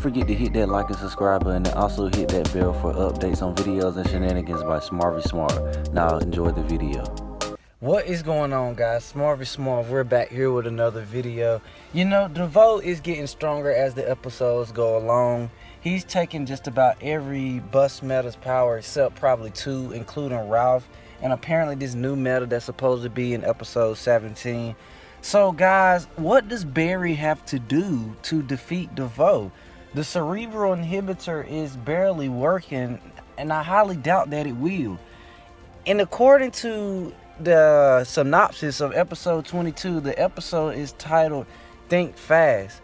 forget to hit that like and subscribe button, and also hit that bell for updates on videos and shenanigans by Smarvy Smart. Now enjoy the video. What is going on, guys? Smarvy Smart, we're back here with another video. You know, Devoe is getting stronger as the episodes go along. He's taking just about every bust meta's power except probably 2, including Ralph, and apparently this new meta that's supposed to be in episode 17. So guys, what does Barry have to do to defeat Devoe? The cerebral inhibitor is barely working, and I highly doubt that it will. And according to the synopsis of episode 22, the episode is titled Think Fast.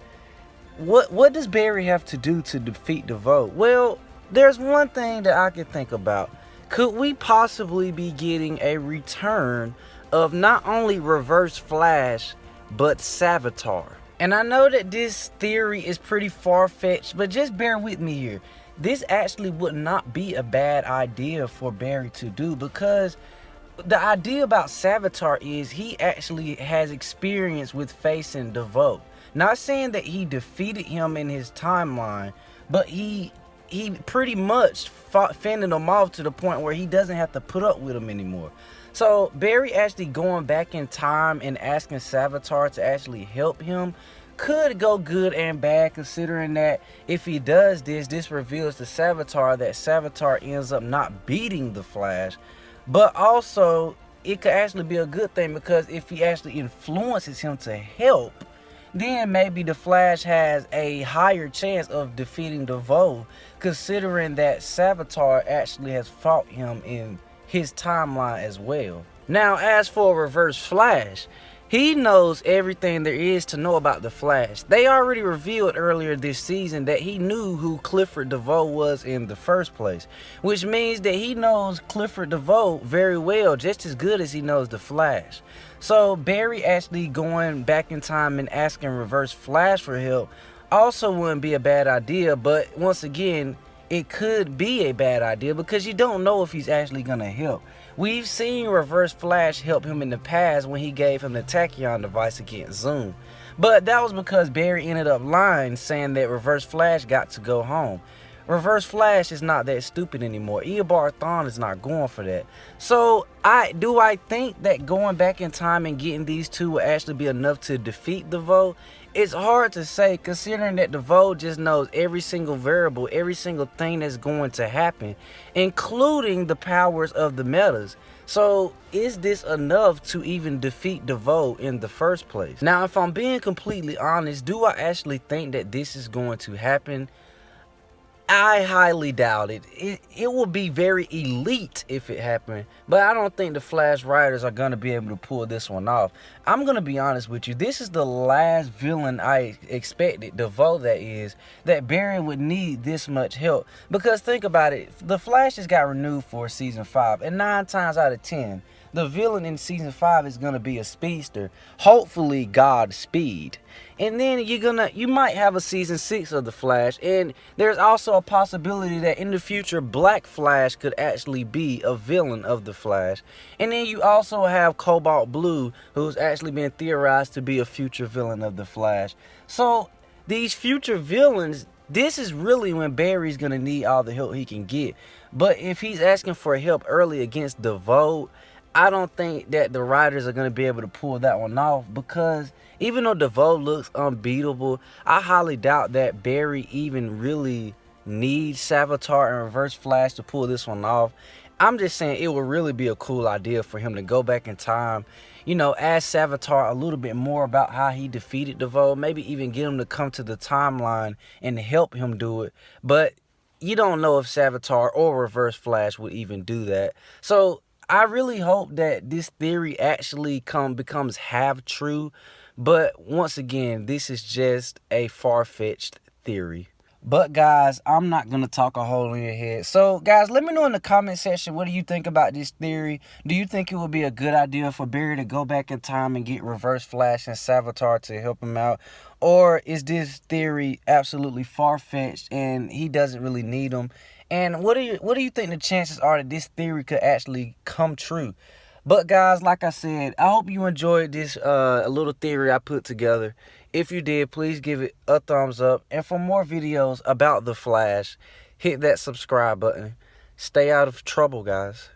What does Barry have to do to defeat Devoe? Well, there's one thing that I can think about. Could we possibly be getting a return of not only Reverse Flash, but Savitar? And I know that this theory is pretty far-fetched, but just bear with me here. This actually would not be a bad idea for Barry to do, because the idea about Savitar is he actually has experience with facing Devoe. Not saying that he defeated him in his timeline, but he pretty much fended him off to the point where he doesn't have to put up with him anymore. So Barry actually going back in time and asking Savitar to actually help him could go good and bad, considering that if he does this reveals to Savitar that Savitar ends up not beating the Flash. But also it could actually be a good thing, because if he actually influences him to help, then maybe the Flash has a higher chance of defeating Devoe, considering that Savitar actually has fought him in his timeline as well. Now, as for Reverse Flash, he knows everything there is to know about the Flash. They already revealed earlier this season that he knew who Clifford Devoe was in the first place, which means that he knows Clifford Devoe very well, just as good as he knows the Flash. So Barry actually going back in time and asking Reverse Flash for help also wouldn't be a bad idea, but once again, it could be a bad idea because you don't know if he's actually gonna help. We've seen Reverse Flash help him in the past when he gave him the Tachyon device against Zoom. But that was because Barry ended up lying, saying that Reverse Flash got to go home. Reverse Flash is not that stupid anymore. Eobard Thawne is not going for that. So do I think that going back in time and getting these two will actually be enough to defeat Devoe? It's hard to say, considering that Devoe just knows every single variable, every single thing that's going to happen, including the powers of the metas. So is this enough to even defeat Devoe in the first place? Now, if I'm being completely honest, do I actually think that this is going to happen? I highly doubt it. It will be very elite if it happened, but I don't think the Flash writers are going to be able to pull this one off. I'm going to be honest with you. This is the last villain I expected, Devoe that Barry would need this much help. Because think about it, the Flash just got renewed for season 5, and 9 times out of 10, the villain in season 5 is going to be a speedster, hopefully Godspeed. And then you might have a season 6 of the Flash, and there's also a possibility that in the future Black Flash could actually be a villain of the Flash. And then you also have Cobalt Blue, who's actually been theorized to be a future villain of the Flash. So these future villains, this is really when Barry's gonna need all the help he can get. But if he's asking for help early against Devoe, I don't think that the writers are going to be able to pull that one off, because even though Devoe looks unbeatable, I highly doubt that Barry even really needs Savitar and Reverse Flash to pull this one off. I'm just saying it would really be a cool idea for him to go back in time, you know, ask Savitar a little bit more about how he defeated Devoe, maybe even get him to come to the timeline and help him do it. But you don't know if Savitar or Reverse Flash would even do that. So I really hope that this theory actually becomes half true, but once again, this is just a far-fetched theory. But guys, I'm not going to talk a hole in your head. So guys, let me know in the comment section, what do you think about this theory? Do you think it would be a good idea for Barry to go back in time and get Reverse Flash and Savitar to help him out? Or is this theory absolutely far-fetched and he doesn't really need them? And what do you think the chances are that this theory could actually come true? But guys, like I said, I hope you enjoyed this a little theory I put together. If you did, please give it a thumbs up. And for more videos about the Flash, hit that subscribe button. Stay out of trouble, guys.